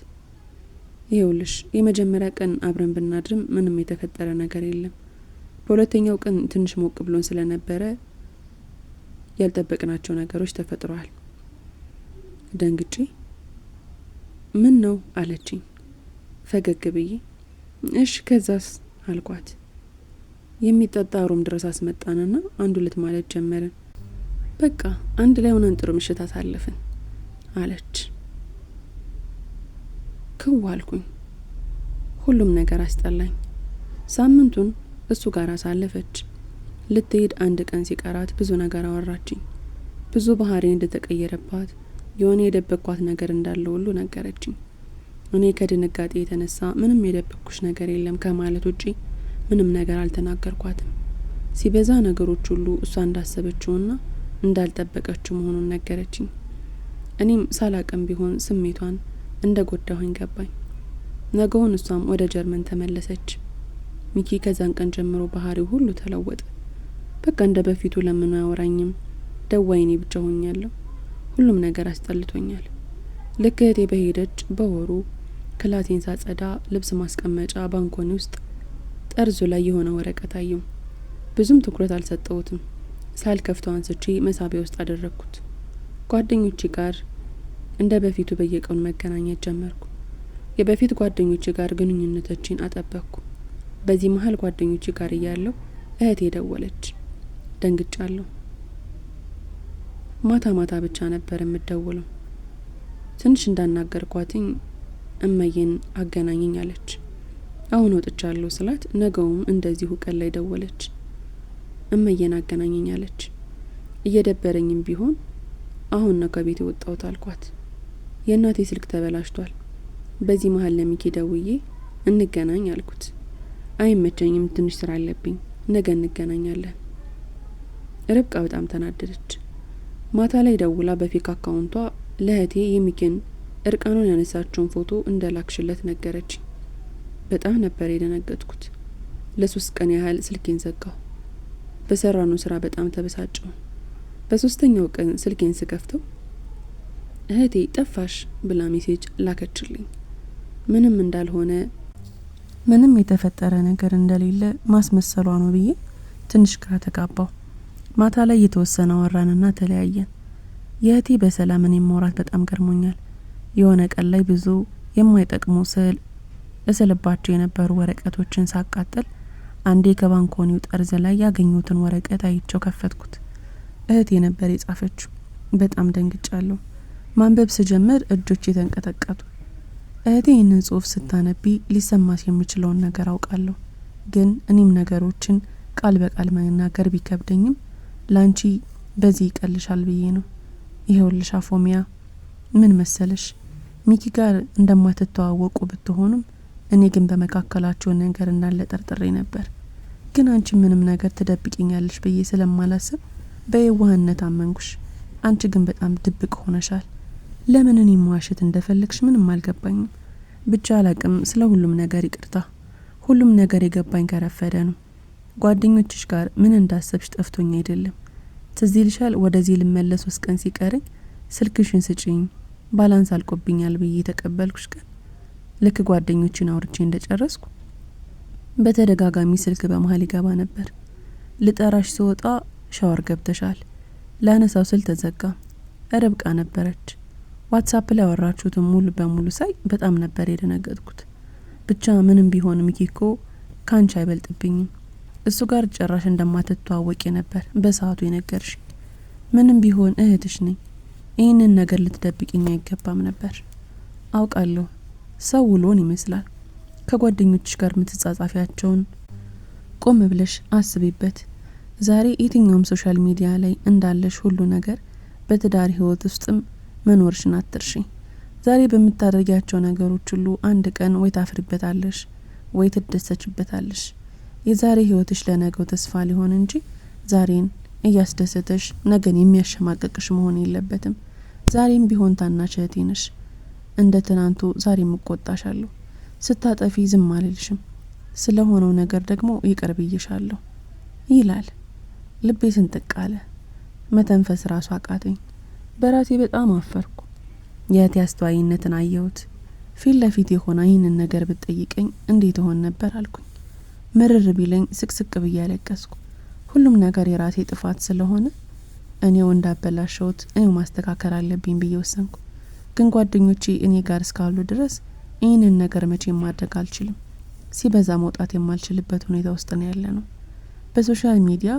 ይኸውልሽ የመጀመሪያ ቀን አብረን ብናድርም ምንም የተፈጠረ ነገር የለም። በሁለተኛው ቀን ትንሽ ሞቅ ብሎን ስለነበረ ያልጠበቅናቸው ነገሮች ተፈጥረዋል። ደንግጬ ምን ነው አለችኝ። ፈገግ ብዬ እሽ ከዛስ አልኳት። የሚጠጣ ሩም ድረስ አስመጣንና አንድ ሁለት ማለት ጀመርን። በቃ አንድ ላይ ሆነን ጥሩ ምሽት አሳለፍን አለች። ክው አልኩኝ። ሁሉም ነገር አስጠላኝ። ሳምንቱን እሱ ጋር አሳለፈች። ልትሄድ አንድ ቀን ሲቀራት ብዙ ነገር አወራችኝ። ብዙ ባህሪ እንደተቀየረባት፣ የሆነ የደበቅኳት ነገር እንዳለ ሁሉ ነገረችኝ። እኔ ከድንጋጤ የተነሳ ምንም የደበቅኩሽ ነገር የለም ከማለት ውጪ ምንም ነገር አልተናገርኳትም። ሲበዛ ነገሮች ሁሉ እሷ እንዳሰበችውና እንዳልጠበቀችው መሆኑን ነገረችኝ። እኔም ሳላቅም ቢሆን ስሜቷን እንደ ጎዳሁኝ ገባኝ። ነገውን እሷም ወደ ጀርመን ተመለሰች። ሚኪ ከዛን ቀን ጀምሮ ባህሪው ሁሉ ተለወጠ። በቃ እንደ በፊቱ ለምኑ አያወራኝም። ደዋይኔ ብቻ ሆኛለሁ። ሁሉም ነገር አስጠልቶኛል። ልክ እህቴ በሄደች በወሩ ክላሴን ሳጸዳ ልብስ ማስቀመጫ ባንኮኒ ውስጥ ጠርዙ ላይ የሆነ ወረቀት አየሁ። ብዙም ትኩረት አልሰጠሁትም። ሳልከፍተው አንስቼ መሳቢያ ውስጥ አደረግኩት። ጓደኞቼ ጋር እንደ በፊቱ በየቀኑ መገናኘት ጀመርኩ። የበፊት ጓደኞቼ ጋር ግንኙነቶችን አጠበቅኩ። በዚህ መሀል ጓደኞቼ ጋር እያለሁ እህቴ ደወለች። ደንግጫለሁ። ማታ ማታ ብቻ ነበር የምትደውለው። ትንሽ እንዳናገርኳትኝ እመዬን አገናኘኝ አለች። አሁን ወጥቻለሁ ስላት ነገውም እንደዚሁ ቀን ላይ ደወለች። እመዬን አገናኘኝ አለች። እየደበረኝም ቢሆን አሁን ነው ከቤት የወጣሁት አልኳት። የእናቴ ስልክ ተበላሽቷል። በዚህ መሀል ለሚኪ ደውዬ እንገናኝ አልኩት። አይመቸኝም፣ ትንሽ ስራ አለብኝ፣ ነገ እንገናኛለን። ርብቃ በጣም ተናደደች። ማታ ላይ ደውላ በፌክ አካውንቷ ለእህቴ የሚኪን እርቃኑን ያነሳችውን ፎቶ እንደላክሽለት ነገረች። በጣም ነበር የደነገጥኩት። ለ3 ቀን ያህል ስልኬን ዘጋሁ። በሰራነው ስራ በጣም ተበሳጨሁ። በሶስተኛው ቀን ስልኬን ስከፍተው እህቴ ጠፋሽ ብላ ሜሴጅ ላከችልኝ። ምንም እንዳልሆነ ምንም የተፈጠረ ነገር እንደሌለ ማስመሰሏ ነው ብዬ ትንሽ ግራ ተጋባሁ። ማታ ላይ የተወሰነ አወራንና ተለያየን። የእህቴ በሰላም እኔን ማውራት በጣም ገርሞኛል። የሆነ ቀን ላይ ብዙ የማይጠቅሙ እስልባቸው የነበሩ ወረቀቶችን ሳቃጥል አንዴ ከባንኮኒው ጠርዝ ላይ ያገኙትን ወረቀት አይቼው ከፈትኩት። እህቴ ነበር የጻፈችው። በጣም ደንግጫለሁ። ማንበብ ስጀምር እጆቼ ተንቀጠቀጡ። እህቴ ይህንን ጽሁፍ ስታነቢ ሊሰማስ የሚችለውን ነገር አውቃለሁ። ግን እኔም ነገሮችን ቃል በቃል መናገር ቢከብደኝም ላንቺ በዚህ ይቀልሻል ብዬ ነው። ይሄውልሽ አፎሚያ፣ ምን መሰለሽ ሚኪ ጋር እንደማትተዋወቁ ብትሆኑም እኔ ግን በመካከላቸው ነገር እንዳለ ጠርጥሬ ነበር። ግን አንቺ ምንም ነገር ትደብቂኛለሽ ብዬ ስለማላስብ በየዋህነት አመንኩሽ። አንቺ ግን በጣም ድብቅ ሆነሻል። ለምን እኔ መዋሸት እንደፈለግሽ ምንም አልገባኝም። ብቻ አላቅም። ስለ ሁሉም ነገር ይቅርታ። ሁሉም ነገር የገባኝ ከረፈደ ነው። ጓደኞችሽ ጋር ምን እንዳሰብሽ ጠፍቶኝ አይደለም። ትዝ ይልሻል ወደዚህ ልመለስ 3 ቀን ሲቀረኝ ስልክሽን ስጪኝ ባላንስ አልቆብኛል ብዬ ተቀበልኩሽ ቀን ልክ ጓደኞችን አውርቼ እንደጨረስኩ በተደጋጋሚ ስልክ በመሃል ይገባ ነበር። ልጠራሽ ስወጣ ሻወር ገብተሻል። ላነሳው ስል ተዘጋ። ርብቃ ነበረች። ዋትስአፕ ላይ አወራችሁት ሙሉ በሙሉ ሳይ በጣም ነበር የደነገጥኩት። ብቻ ምንም ቢሆን ሚኪኮ ካንቺ አይበልጥብኝም። እሱ ጋር ጨራሽ እንደማትተዋወቂ ነበር በሰዓቱ የነገርሽ። ምንም ቢሆን እህትሽ ነኝ። ይህንን ነገር ልትደብቂኝ አይገባም ነበር። አውቃለሁ ሰው ውሎን ይመስላል። ከጓደኞችሽ ጋር ምትጻጻፊያቸውን ቆም ብለሽ አስቢበት። ዛሬ የትኛውም ሶሻል ሚዲያ ላይ እንዳለሽ ሁሉ ነገር በትዳር ህይወት ውስጥም መኖርሽን አትርሺ። ዛሬ በምታደርጊያቸው ነገሮች ሁሉ አንድ ቀን ወይ ታፍሪበታለሽ ወይ ትደሰችበታለሽ። የዛሬ ህይወትሽ ለነገው ተስፋ ሊሆን እንጂ ዛሬን እያስደሰተሽ ነገን የሚያሸማቀቅሽ መሆን የለበትም። ዛሬም ቢሆን ታናሽ እህቴ ነሽ። እንደ ትናንቱ ዛሬም እቆጣሻለሁ። ስታጠፊ ዝም አልልሽም። ስለሆነው ነገር ደግሞ ይቅር ብዬሻለሁ ይላል። ልቤ ስንጥቅ አለ። መተንፈስ ራሱ አቃተኝ። በራሴ በጣም አፈርኩ። የእህቴ አስተዋይነትን አየሁት። ፊት ለፊት የሆነ ይህንን ነገር ብትጠይቀኝ እንዴት ሆን ነበር አልኩኝ። ምርር ቢለኝ ስቅስቅ ብዬ አለቀስኩ። ሁሉም ነገር የራሴ ጥፋት ስለሆነ እኔው እንዳበላሸሁት እኔው ማስተካከል አለብኝ ብዬ ወሰንኩ። ግን ጓደኞቼ እኔ ጋር እስካሉ ድረስ ይህንን ነገር መቼም ማድረግ አልችልም። ሲበዛ መውጣት የማልችልበት ሁኔታ ውስጥ ነው ያለነው። በሶሻል ሚዲያ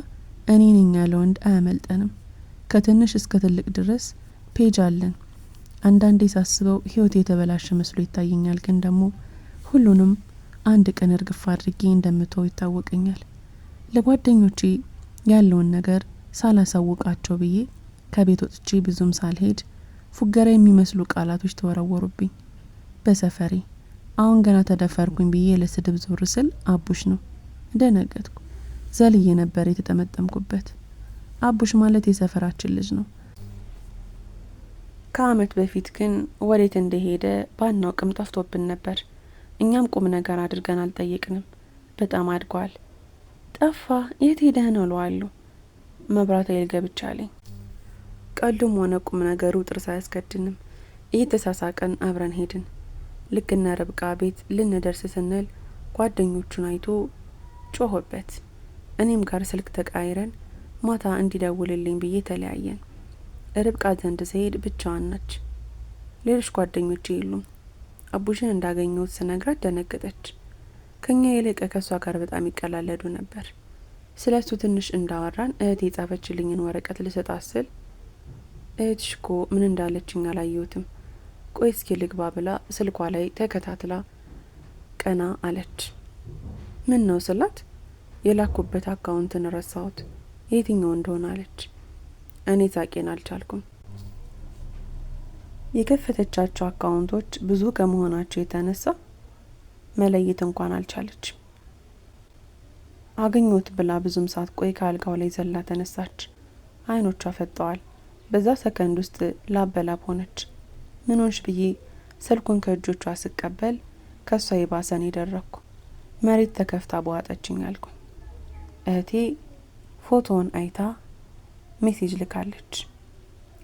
እኔ ነኝ ያለ ወንድ አያመልጠንም። ከትንሽ እስከ ትልቅ ድረስ ፔጅ አለን። አንዳንዴ ሳስበው ህይወት የተበላሸ መስሎ ይታየኛል። ግን ደግሞ ሁሉንም አንድ ቀን እርግፍ አድርጌ እንደምተው ይታወቀኛል። ለጓደኞቼ ያለውን ነገር ሳላሳውቃቸው ብዬ ከቤት ወጥቼ ብዙም ሳልሄድ ፉገራ የሚመስሉ ቃላቶች ተወረወሩብኝ በሰፈሬ። አሁን ገና ተደፈርኩኝ ብዬ ለስድብ ዞር ስል አቡሽ ነው። ደነገጥኩ። ዘልዬ ነበር የተጠመጠምኩበት። አቡሽ ማለት የሰፈራችን ልጅ ነው። ከአመት በፊት ግን ወዴት እንደሄደ ባናውቅም ጠፍቶብን ነበር። እኛም ቁም ነገር አድርገን አልጠየቅንም። በጣም አድጓል። ጠፋ፣ የት ሄደህ ነው እለዋለሁ። መብራት ኃይል ገብቻለኝ። ቀልዱም ሆነ ቁም ነገሩ ጥርስ አያስከድንም። እየተሳሳቀን አብረን ሄድን። ልክ እነ ርብቃ ቤት ልንደርስ ስንል ጓደኞቹን አይቶ ጮሆበት። እኔም ጋር ስልክ ተቃይረን ማታ እንዲደውልልኝ ብዬ ተለያየን። ርብቃ ዘንድ ስሄድ ብቻዋን ነች። ሌሎች ጓደኞቼ የሉም። አቡሽን እንዳገኘሁት ስነግራት ደነገጠች። ከኛ ይልቅ ከሷ ጋር በጣም ይቀላለዱ ነበር። ስለሱ ትንሽ እንዳወራን እህቴ የጻፈችልኝን ወረቀት ልሰጣት ስል እህትሽ እኮ ምን እንዳለችኝ አላየሁትም፣ ቆይ እስኪ ልግባ ብላ ስልኳ ላይ ተከታትላ ቀና አለች። ምን ነው ስላት የላኩበት አካውንትን ረሳሁት፣ የትኛው እንደሆነ አለች። እኔ ሳቄን አልቻልኩም። የከፈተቻቸው አካውንቶች ብዙ ከመሆናቸው የተነሳ መለየት እንኳን አልቻለች። አገኘሁት ብላ ብዙም ሳትቆይ ከአልጋው ላይ ዘላ ተነሳች። አይኖቿ ፈጠዋል። በዛ ሰከንድ ውስጥ ላበላብ ሆነች። ምን ሆንሽ ብዬ ስልኩን ከእጆቿ ስቀበል ከሷ የባሰን የደረኩ። መሬት ተከፍታ በዋጠችኝ አልኩ። እህቴ ፎቶውን አይታ ሜሴጅ ልካለች።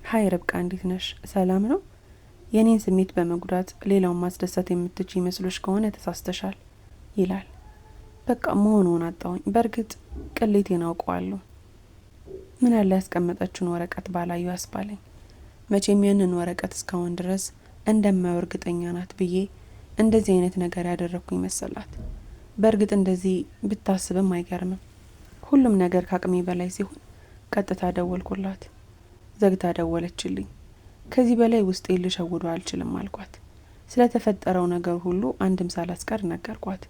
ሀይ ርብቃ፣ እንዴት ነሽ? ሰላም ነው? የኔን ስሜት በመጉዳት ሌላውን ማስደሰት የምትችይ መስሎሽ ከሆነ ተሳስተሻል ይላል። በቃ መሆኑን አጣሁኝ። በእርግጥ ቅሌቴን አውቀዋለሁ። ምን ያለ ያስቀመጠችውን ወረቀት ባላዩ ያስባለኝ። መቼም ያንን ወረቀት እስካሁን ድረስ እንደማየው እርግጠኛ ናት ብዬ እንደዚህ አይነት ነገር ያደረኩኝ መሰላት። በእርግጥ እንደዚህ ብታስብም አይገርምም። ሁሉም ነገር ከአቅሜ በላይ ሲሆን ቀጥታ ደወልኩላት። ዘግታ ደወለችልኝ። ከዚህ በላይ ውስጤ ልሸውዶ አልችልም አልኳት። ስለተፈጠረው ነገር ሁሉ አንድም ሳላስቀር ነገርኳት።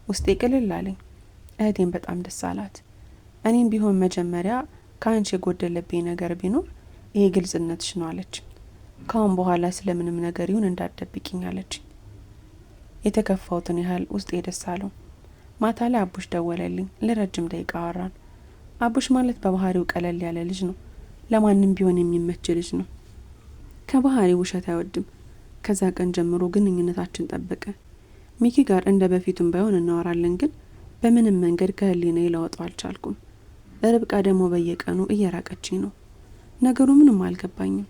ውስጤ ቅልል አለኝ። እህቴን በጣም ደስ አላት። እኔም ቢሆን መጀመሪያ ከአንቺ የጎደለብኝ ነገር ቢኖር ይሄ ግልጽነትሽ ነው አለች። ካሁን በኋላ ስለምንም ነገር ይሁን እንዳትደብቂኝ አለች። የተከፋውትን ያህል ውስጤ ደስ አለው። ማታ ላይ አቡሽ ደወለልኝ። ለረጅም ደቂቃ አወራን። አቡሽ ማለት በባህሪው ቀለል ያለ ልጅ ነው። ለማንም ቢሆን የሚመች ልጅ ነው። ከባህሪው ውሸት አይወድም። ከዛ ቀን ጀምሮ ግንኙነታችን ጠበቀ። ሚኪ ጋር እንደ በፊቱም ባይሆን እናወራለን፣ ግን በምንም መንገድ ከህሊናዬ ላወጣው አልቻልኩም። ርብቃ ደግሞ በየቀኑ እየራቀችኝ ነው። ነገሩ ምንም አልገባኝም።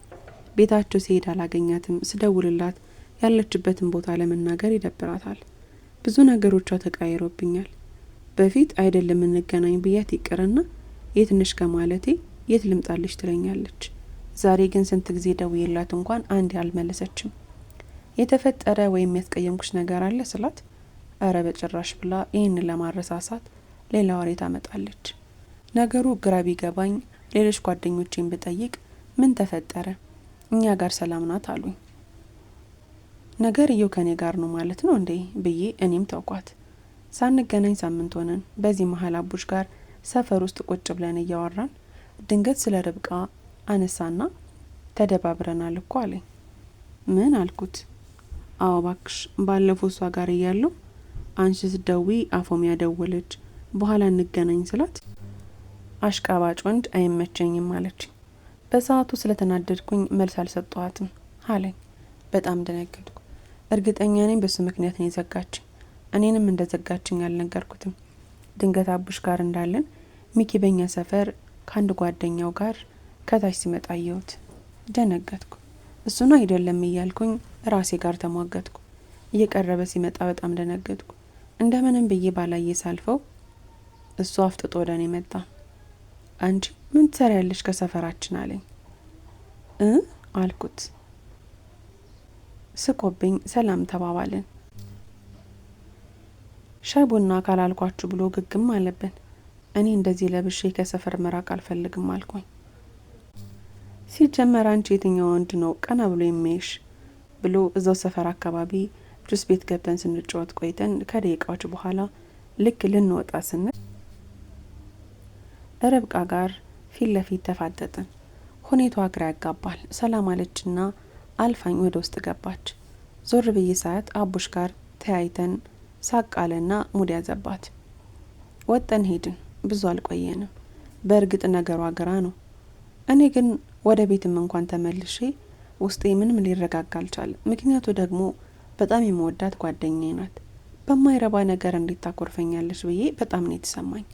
ቤታቸው ሲሄድ አላገኛትም። ስደውልላት ያለችበትን ቦታ ለመናገር ይደብራታል። ብዙ ነገሮቿ ተቃይሮብኛል። በፊት አይደለም እንገናኝ ብያት ይቅርና የትንሽ ከማለቴ የት ልምጣልሽ ትለኛለች። ዛሬ ግን ስንት ጊዜ ደውዬላት እንኳን አንድ አልመለሰችም። የተፈጠረ ወይም ያስቀየምኩሽ ነገር አለ ስላት አረ በጭራሽ ብላ ይህን ለማረሳሳት ሌላ ወሬ ታመጣለች። ነገሩ ግራ ቢገባኝ ሌሎች ጓደኞቼን ብጠይቅ ምን ተፈጠረ እኛ ጋር ሰላም ናት አሉኝ። ነገር እየው ከኔ ጋር ነው ማለት ነው እንዴ ብዬ እኔም ተውኳት። ሳንገናኝ ሳምንት ሆነን። በዚህ መሀል አቡሽ ጋር ሰፈር ውስጥ ቁጭ ብለን እያወራን ድንገት ስለ ርብቃ አነሳና ተደባብረናል እኮ አለኝ። ምን አልኩት። አዎ ባክሽ ባለፈው እሷ ጋር እያለሁ አንቺ ስትደውይ አፎሚያ ደወለች፣ በኋላ እንገናኝ ስላት አሽቃባጭ ወንድ አይመቸኝም አለች። በሰዓቱ ስለተናደድኩኝ መልስ አልሰጠኋትም አለኝ። በጣም ደነገጥኩ። እርግጠኛ ነኝ በሱ ምክንያት ነው የዘጋችኝ። እኔንም እንደዘጋችኝ አልነገርኩትም። ድንገት አቡሽ ጋር እንዳለን ሚኪ በኛ ሰፈር ከአንድ ጓደኛው ጋር ከታች ሲመጣ አየሁት። ደነገጥኩ። እሱ ነው አይደለም እያልኩኝ ራሴ ጋር ተሟገትኩ። እየቀረበ ሲመጣ በጣም ደነገጥኩ። እንደምንም ብዬ ባላየ ሳልፈው እሱ አፍጥጦ ወደ እኔ መጣ። አንቺ ምን ትሰሪያለሽ ከሰፈራችን አለኝ። አልኩት። ስቆብኝ ሰላም ተባባልን። ሻይ ቡና ካላልኳችሁ ብሎ ግግም አለብን። እኔ እንደዚህ ለብሼ ከሰፈር መራቅ አልፈልግም አልኩኝ። ሲጀመር አንቺ የትኛው ወንድ ነው ቀና ብሎ የሚያይሽ ብሎ እዛው ሰፈር አካባቢ ጁስ ቤት ገብተን ስንጫወት ቆይተን ከደቂቃዎች በኋላ ልክ ልንወጣ ስንል ርብቃ ጋር ፊት ለፊት ተፋጠጥን። ሁኔታዋ ግራ ያጋባል። ሰላም አለችና አልፋኝ ወደ ውስጥ ገባች። ዞር ብዬ ሳያት አቡሽ ጋር ተያይተን ሳቃለና ሙድ ያዘባት። ወጠን ሄድን። ብዙ አልቆየንም። በእርግጥ ነገሯ ግራ ነው። እኔ ግን ወደ ቤትም እንኳን ተመልሼ ውስጤ ምንም ሊረጋጋ አልቻለም። ምክንያቱ ደግሞ በጣም የመወዳት ጓደኛዬ ናት። በማይረባ ነገር እንዴት ታኮርፈኛለች ብዬ በጣም ነው የተሰማኝ።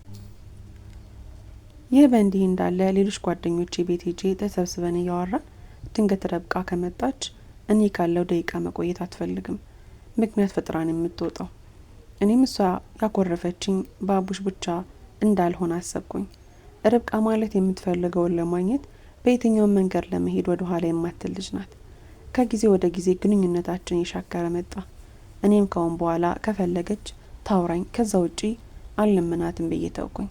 ይህ በእንዲህ እንዳለ ሌሎች ጓደኞቼ ቤት ሄጄ ተሰብስበን እያወራን ድንገት ርብቃ ከመጣች እኔ ካለው ደቂቃ መቆየት አትፈልግም። ምክንያት ፈጥራን የምትወጣው። እኔም እሷ ያኮረፈችኝ በአቡሽ ብቻ እንዳልሆነ አሰብኩኝ። ርብቃ ማለት የምትፈልገውን ለማግኘት በየትኛውም መንገድ ለመሄድ ወደ ኋላ የማትል ልጅ ናት። ከጊዜ ወደ ጊዜ ግንኙነታችን የሻከረ መጣ። እኔም ካሁን በኋላ ከፈለገች ታውራኝ፣ ከዛ ውጪ አልለምናትም ብዬ ተውኩኝ።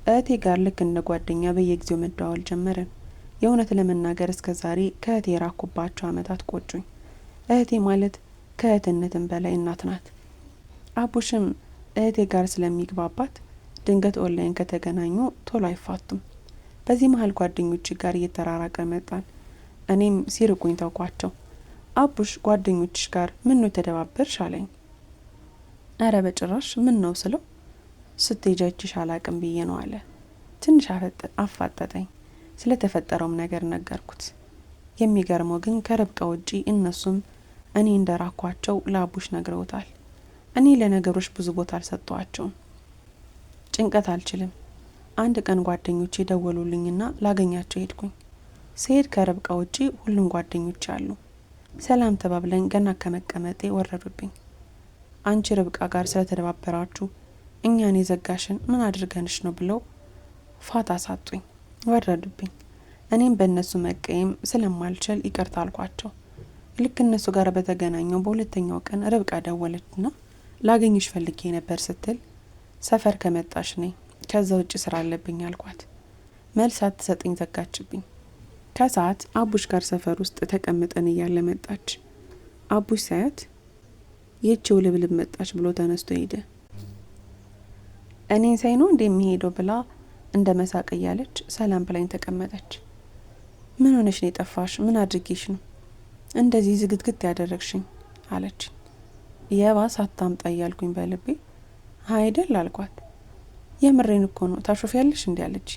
እህቴ ጋር ልክ እንደ ጓደኛ በየጊዜው መደዋወል ጀመርን። የእውነት ለመናገር እስከ ዛሬ ከእህቴ የራኩባቸው አመታት ቆጩኝ። እህቴ ማለት ከእህትነትም በላይ እናት ናት። አቡሽም እህቴ ጋር ስለሚግባባት ድንገት ኦንላይን ከተገናኙ ቶሎ አይፋቱም። በዚህ መሀል ጓደኞች ጋር እየተራራቀ መጣን። እኔም ሲርቁኝ ተውኳቸው። አቡሽ ጓደኞችሽ ጋር ምን ነው ተደባበርሽ አለኝ። አረ በጭራሽ ምን ነው ስለው ስትሄጃችሽ አላቅም ብዬ ነው አለ። ትንሽ አፋጠጠኝ። ስለተፈጠረውም ነገር ነገርኩት። የሚገርመው ግን ከርብቃ ውጪ እነሱም እኔ እንደራኳቸው ለአቡሽ ነግረውታል። እኔ ለነገሮች ብዙ ቦታ አልሰጠዋቸውም። ጭንቀት አልችልም። አንድ ቀን ጓደኞቼ ደወሉልኝና ላገኛቸው ሄድኩኝ። ስሄድ ከርብቃ ውጪ ሁሉም ጓደኞች አሉ። ሰላም ተባብለን ገና ከመቀመጤ ወረዱብኝ። አንቺ ርብቃ ጋር ስለተደባበራችሁ እኛን የዘጋሽን ምን አድርገንሽ ነው ብለው ፋታ ሳጡኝ፣ ወረዱብኝ። እኔም በእነሱ መቀየም ስለማልችል ይቅርታ አልኳቸው። ልክ እነሱ ጋር በተገናኘው በሁለተኛው ቀን ርብቃ ደወለችና ላገኝሽ ፈልጌ ነበር ስትል ሰፈር ከመጣሽ ነኝ፣ ከዛ ውጭ ስራ አለብኝ አልኳት። መልስ አትሰጠኝ፣ ዘጋችብኝ። ከሰዓት አቡሽ ጋር ሰፈር ውስጥ ተቀምጠን እያለ መጣች። አቡሽ ሳያት የቺው ልብልብ መጣች ብሎ ተነስቶ ሄደ። እኔን ሳይ ነው እንደሚሄደው ብላ እንደ መሳቅ እያለች ሰላም ብላኝ ተቀመጠች። ምን ሆነሽ ነው የጠፋሽ? ምን አድርጌሽ ነው እንደዚህ ዝግትግት ያደረግሽኝ አለች። የባስ አታምጣ እያልኩኝ በልቤ አይደል አልኳት። የምሬን እኮ ነው ታሾፊያለሽ እንዴ አለች።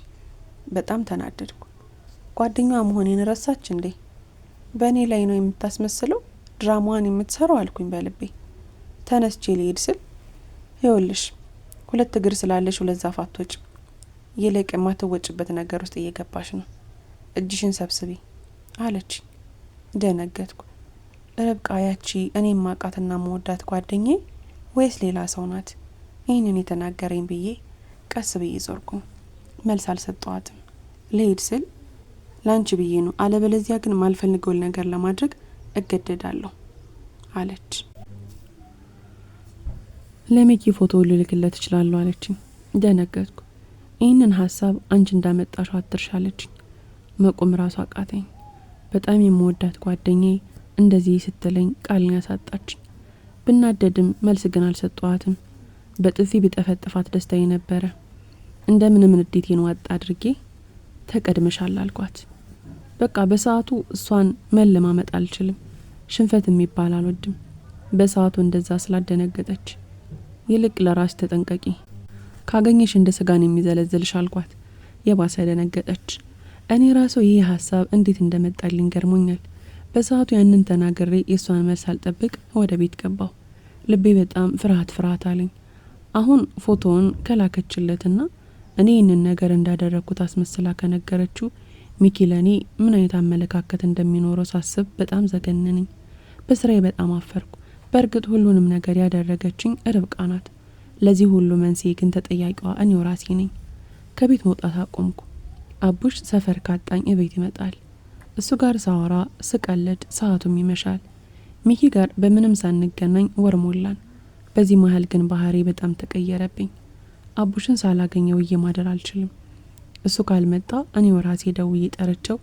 በጣም ተናደድኩ። ጓደኛዋ መሆኔን ረሳች እንዴ? በእኔ ላይ ነው የምታስመስለው ድራማዋን የምትሰራው አልኩኝ በልቤ። ተነስቼ ልሄድ ስል ይኸውልሽ ሁለት እግር ስላለሽ ሁለት ዛፍ አትወጭም። ይልቅ የማትወጭበት ነገር ውስጥ እየገባሽ ነው። እጅሽን ሰብስቢ አለች። ደነገጥኩ። ርብቃ ያቺ እኔ ማቃትና መወዳት ጓደኛዬ ወይስ ሌላ ሰው ናት? ይህንን የተናገረኝ ብዬ ቀስ ብዬ ዞርኩኝ። መልስ አልሰጠዋትም። ልሄድ ስል ላንቺ ብዬ ነው፣ አለበለዚያ ግን ማልፈልገው ነገር ለማድረግ እገደዳለሁ አለች። ለሚኪ ፎቶ ልልክለት እችላለሁ አለችኝ። ደነገጥኩ። ይህንን ሀሳብ አንቺ እንዳመጣሽው አትርሻለችኝ። መቆም ራሱ አቃተኝ። በጣም የምወዳት ጓደኛዬ እንደዚህ ስትለኝ ቃልን ያሳጣችኝ። ብናደድም መልስ ግን አልሰጠዋትም። በጥፊ ቢጠፈጥፋት ደስታዬ ነበረ። እንደምንም ንዴቴን ዋጥ አድርጌ ተቀድመሻል አልኳት። በቃ በሰዓቱ እሷን መለማመጥ አልችልም። ሽንፈት የሚባል አልወድም። በሰዓቱ እንደዛ ስላደነገጠች ይልቅ ለራስ ተጠንቀቂ፣ ካገኘሽ እንደ ስጋን የሚዘለዝልሽ አልኳት። የባሰ ደነገጠች። እኔ ራሱ ይህ ሀሳብ እንዴት እንደመጣልኝ ገርሞኛል። በሰዓቱ ያንን ተናግሬ የሷን መልስ አልጠብቅ ወደ ቤት ገባሁ። ልቤ በጣም ፍርሃት አለኝ። አሁን ፎቶውን ከላከችለትና እኔ ይህንን ነገር እንዳደረግኩት አስመስላ ከነገረችው ሚኪ ለኔ ምን አይነት አመለካከት እንደሚኖረው ሳስብ በጣም ዘገነነኝ። በስራዬ በጣም አፈርኩ። በእርግጥ ሁሉንም ነገር ያደረገችኝ ርብቃ ናት። ለዚህ ሁሉ መንስኤ ግን ተጠያቂዋ እኔው ራሴ ነኝ። ከቤት መውጣት አቆምኩ። አቡሽ ሰፈር ካጣኝ እቤት ይመጣል። እሱ ጋር ሳወራ ስቀልድ ሰዓቱም ይመሻል። ሚኪ ጋር በምንም ሳንገናኝ ወር ሞላን። በዚህ መሀል ግን ባህሪ በጣም ተቀየረብኝ። አቡሽን ሳላገኘው ማደር አልችልም። እሱ ካልመጣ እኔው ራሴ ደውዬ ጠርቼው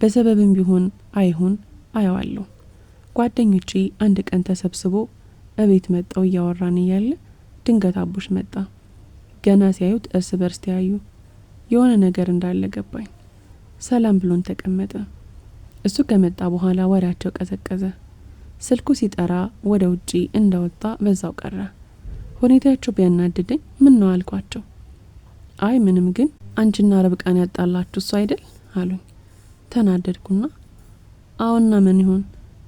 በሰበብም ቢሆን አይሁን አየዋለሁ። ጓደኞቼ አንድ ቀን ተሰብስቦ እቤት መጣው እያወራን እያለ ድንገት አቡሽ መጣ። ገና ሲያዩት እርስ በርስ ተያዩ። የሆነ ነገር እንዳለ ገባኝ። ሰላም ብሎን ተቀመጠ። እሱ ከመጣ በኋላ ወሬያቸው ቀዘቀዘ። ስልኩ ሲጠራ ወደ ውጪ እንደወጣ በዛው ቀረ። ሁኔታቸው ቢያናድደኝ ምን ነው አልኳቸው። አይ ምንም፣ ግን አንቺና ርብቃን ያጣላችሁ እሱ አይደል አሉኝ። ተናደድኩና አዎና ምን ይሁን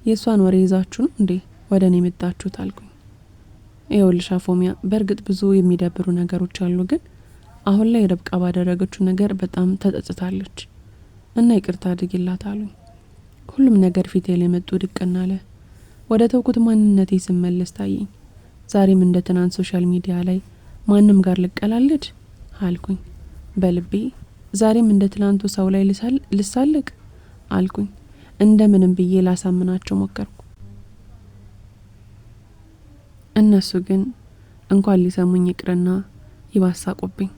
የሷን ወሬ ይዛችሁ ነው እንዴ ወደ እኔ መጣችሁት አልኩኝ። ይኸውልሽ አፎሚያ፣ በእርግጥ ብዙ የሚደብሩ ነገሮች አሉ፣ ግን አሁን ላይ ርብቃ ባደረገችው ነገር በጣም ተጸጽታለች እና ይቅርታ አድርጊላት አሉኝ። ሁሉም ነገር ፊቴ ላይ መጡ ድቅና አለ። ወደ ተውኩት ማንነቴ ስመለስ ታየኝ። ዛሬም እንደ ትናንት ሶሻል ሚዲያ ላይ ማንም ጋር ልቀላለድ አልኩኝ በልቤ። ዛሬም እንደ ትናንቱ ሰው ላይ ልሳለቅ አልኩኝ። እንደምንም ብዬ ላሳምናቸው ሞከርኩ። እነሱ ግን እንኳን ሊሰሙኝ ይቅርና ይባሳቁብኝ።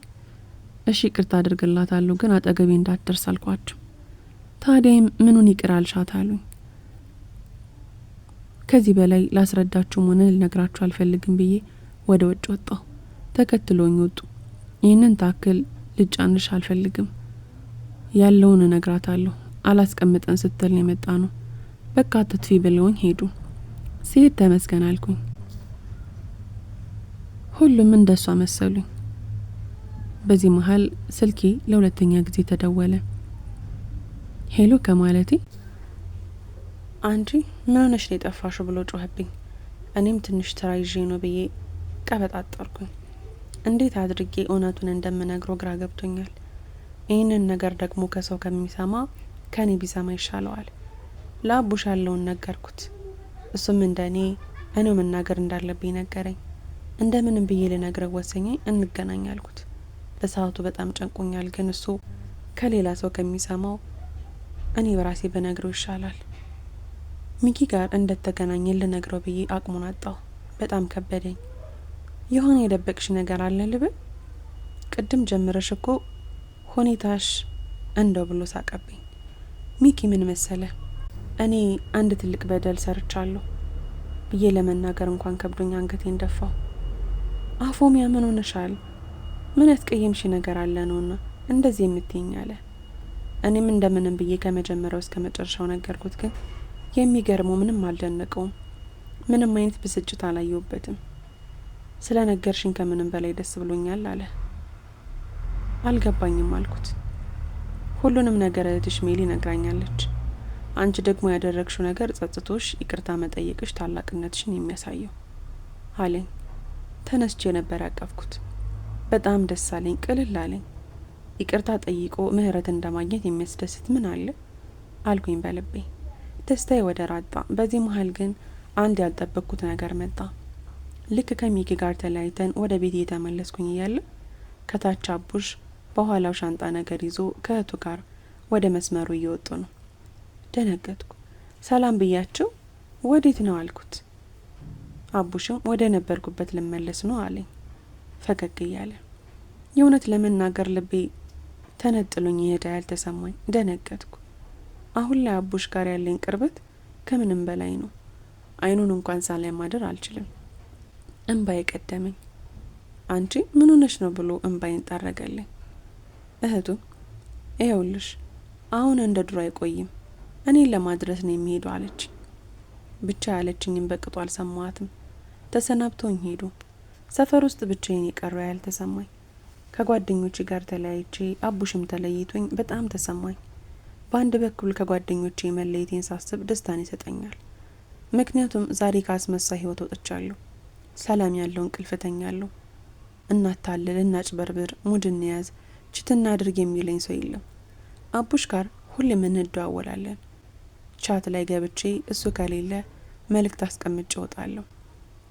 እሺ ይቅርታ አድርግላታለሁ፣ ግን አጠገቤ እንዳትደርስ አልኳቸው። ታዲያም ምኑን ይቅር አልሻት አሉኝ። ከዚህ በላይ ላስረዳችሁም ሆነ ልነግራችሁ አልፈልግም ብዬ ወደ ውጭ ወጣሁ። ተከትሎኝ ወጡ። ይህንን ታክል ልጫንሽ አልፈልግም፣ ያለውን እነግራታለሁ፣ አላስቀምጠን ስትል ነው የመጣ ነው፣ በቃ ትጥፊ ብለውኝ ሄዱ። ሲሄድ ተመስገን አልኩኝ። ሁሉም እንደሷ መሰሉኝ። በዚህ መሃል ስልኬ ለሁለተኛ ጊዜ ተደወለ። ሄሎ ከማለቴ አንቺ ምን ሆነሽ ነው የጠፋሽው ብሎ ጮኸብኝ። እኔም ትንሽ ስራ ይዤ ነው ብዬ ቀበጣጠርኩኝ። እንዴት አድርጌ እውነቱን እንደምነግረው ግራ ገብቶኛል። ይህንን ነገር ደግሞ ከሰው ከሚሰማ ከኔ ቢሰማ ይሻለዋል። ለአቡሽ ያለውን ነገርኩት። እሱም እንደኔ እኔው መናገር እንዳለብኝ ነገረኝ። እንደምንም ብዬ ልነግረው ወሰኜ እንገናኝ አልኩት። በሰዓቱ በጣም ጨንቆኛል፣ ግን እሱ ከሌላ ሰው ከሚሰማው እኔ በራሴ በነግረው ይሻላል። ሚኪ ጋር እንደተገናኘን ልነግረው ብዬ አቅሙን አጣሁ። በጣም ከበደኝ። የሆነ የደበቅሽ ነገር አለ ልብል? ቅድም ጀምረሽ እኮ ሁኔታሽ እንደው ብሎ ሳቀብኝ። ሚኪ ምን መሰለ፣ እኔ አንድ ትልቅ በደል ሰርቻለሁ ብዬ ለመናገር እንኳን ከብዶኝ አንገቴን ደፋው። አፎሚያ ምን ሆነሻል? ምን ያስቀየምሽ ነገር አለ ነውና እንደዚህ የምትይኝ አለ። እኔም እንደምንም ብዬ ከመጀመሪያው እስከ መጨረሻው ነገርኩት። ግን የሚገርመው ምንም አልደነቀውም። ምንም አይነት ብስጭት አላየውበትም። ስለ ነገርሽን ከምንም በላይ ደስ ብሎኛል አለ። አልገባኝም አልኩት። ሁሉንም ነገር እህትሽ ሜሊ ነግራኛለች። አንቺ ደግሞ ያደረግሽው ነገር ጸጽቶሽ ይቅርታ መጠየቅሽ ታላቅነትሽን የሚያሳየው አለኝ። ተነስቼ ነበር ያቀፍኩት። በጣም ደስ አለኝ፣ ቅልል አለኝ። ይቅርታ ጠይቆ ምህረት እንደማግኘት የሚያስደስት ምን አለ አልኩኝ በልቤ። ደስታዬ ወደ ራጣ። በዚህ መሀል ግን አንድ ያልጠበቅኩት ነገር መጣ። ልክ ከሚኪ ጋር ተለያይተን ወደ ቤት እየተመለስኩኝ እያለ ከታች አቡሽ በኋላው ሻንጣ ነገር ይዞ ከእህቱ ጋር ወደ መስመሩ እየወጡ ነው። ደነገጥኩ። ሰላም ብያቸው ወዴት ነው አልኩት። አቡሽም ወደ ነበርኩበት ልመለስ ነው አለኝ ፈገግ እያለ። የእውነት ለመናገር ልቤ ተነጥሎኝ ይሄዳ ያልተሰማኝ። ደነገጥኩ። አሁን ላይ አቡሽ ጋር ያለኝ ቅርበት ከምንም በላይ ነው። አይኑን እንኳን ሳላይ ማደር አልችልም። እንባዬ ቀደመኝ። አንቺ ምን ሆነሽ ነው ብሎ እንባዬን ጠረገልኝ። እህቱ ይኸውልሽ አሁን እንደ ድሮ አይቆይም፣ እኔን ለማድረስ ነው የሚሄደው አለች። ብቻ ያለችኝም በቅጡ አልሰማዋትም። ተሰናብተውኝ ሄዱ። ሰፈር ውስጥ ብቻዬን የቀረው ያልተሰማኝ። ከጓደኞቼ ጋር ተለያይቼ አቡሽም ተለይቶኝ በጣም ተሰማኝ። በአንድ በኩል ከጓደኞቼ መለየቴን ሳስብ ደስታን ይሰጠኛል። ምክንያቱም ዛሬ ካስመሳይ ህይወት ወጥቻለሁ። ሰላም ያለው እንቅልፍ ተኛለሁ። እናታልል፣ እናጭበርብር፣ ሙድ እንያዝ፣ ችትና አድርግ የሚለኝ ሰው የለም። አቡሽ ጋር ሁሌም እንደዋወላለን። ቻት ላይ ገብቼ እሱ ከሌለ መልእክት አስቀምጬ እወጣለሁ።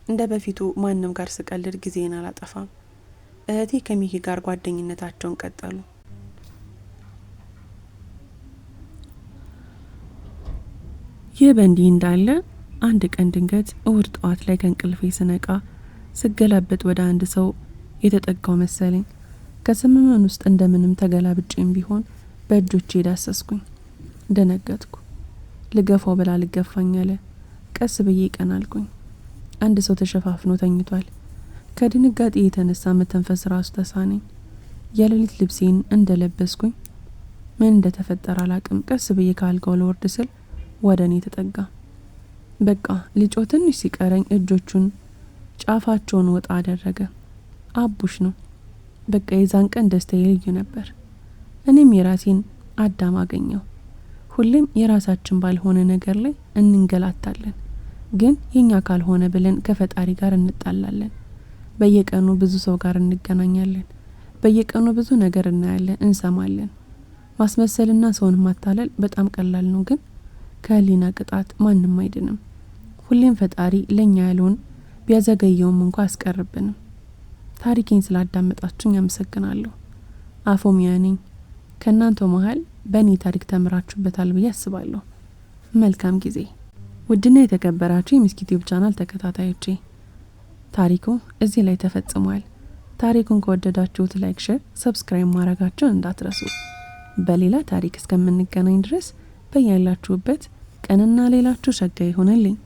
እንደ በፊቱ ማንም ጋር ስቀልድ ጊዜን አላጠፋም። እህቴ ከሚኪ ጋር ጓደኝነታቸውን ቀጠሉ። ይህ በእንዲህ እንዳለ አንድ ቀን ድንገት እሁድ ጠዋት ላይ ከእንቅልፌ ስነቃ ስገላበጥ ወደ አንድ ሰው የተጠጋው መሰለኝ። ከስምመን ውስጥ እንደምንም ተገላብጬም ቢሆን በእጆቼ ዳሰስኩኝ። ደነገጥኩ። ልገፋው ብላ ልገፋኝ አለ። ቀስ ብዬ ቀናልኩኝ። አንድ ሰው ተሸፋፍኖ ተኝቷል። ከድንጋጤ የተነሳ መተንፈስ ራሱ ተሳነኝ። የሌሊት ልብሴን እንደለበስኩኝ ምን እንደተፈጠረ አላቅም። ቀስ ብዬ ካልጋው ለወርድ ስል ወደ እኔ ተጠጋ። በቃ ልጮ ትንሽ ሲቀረኝ እጆቹን ጫፋቸውን ወጣ አደረገ። አቡሽ ነው። በቃ የዛን ቀን ደስታዬ ልዩ ነበር። እኔም የራሴን አዳም አገኘው። ሁሌም የራሳችን ባልሆነ ነገር ላይ እንንገላታለን፣ ግን የኛ ካልሆነ ብለን ከፈጣሪ ጋር እንጣላለን። በየቀኑ ብዙ ሰው ጋር እንገናኛለን። በየቀኑ ብዙ ነገር እናያለን፣ እንሰማለን። ማስመሰልና ሰውን ማታለል በጣም ቀላል ነው፣ ግን ከህሊና ቅጣት ማንም አይድንም። ሁሌም ፈጣሪ ለኛ ያለውን ቢያዘገየውም እንኳን አስቀርብንም። ታሪኬን ስላዳመጣችሁኝ አመሰግናለሁ። አፎሚያ ነኝ። ከእናንተው መሀል በእኔ ታሪክ ተምራችሁበታል ብዬ አስባለሁ። መልካም ጊዜ። ውድና የተከበራችሁ የሚስኪ ዩቲዩብ ቻናል ተከታታዮቼ ታሪኩ እዚህ ላይ ተፈጽሟል። ታሪኩን ከወደዳችሁት ላይክ፣ ሼር፣ ሰብስክራይብ ማድረጋችሁን እንዳትረሱ። በሌላ ታሪክ እስከምንገናኝ ድረስ በያላችሁበት ቀንና ሌላችሁ ሸጋ ይሆንልኝ።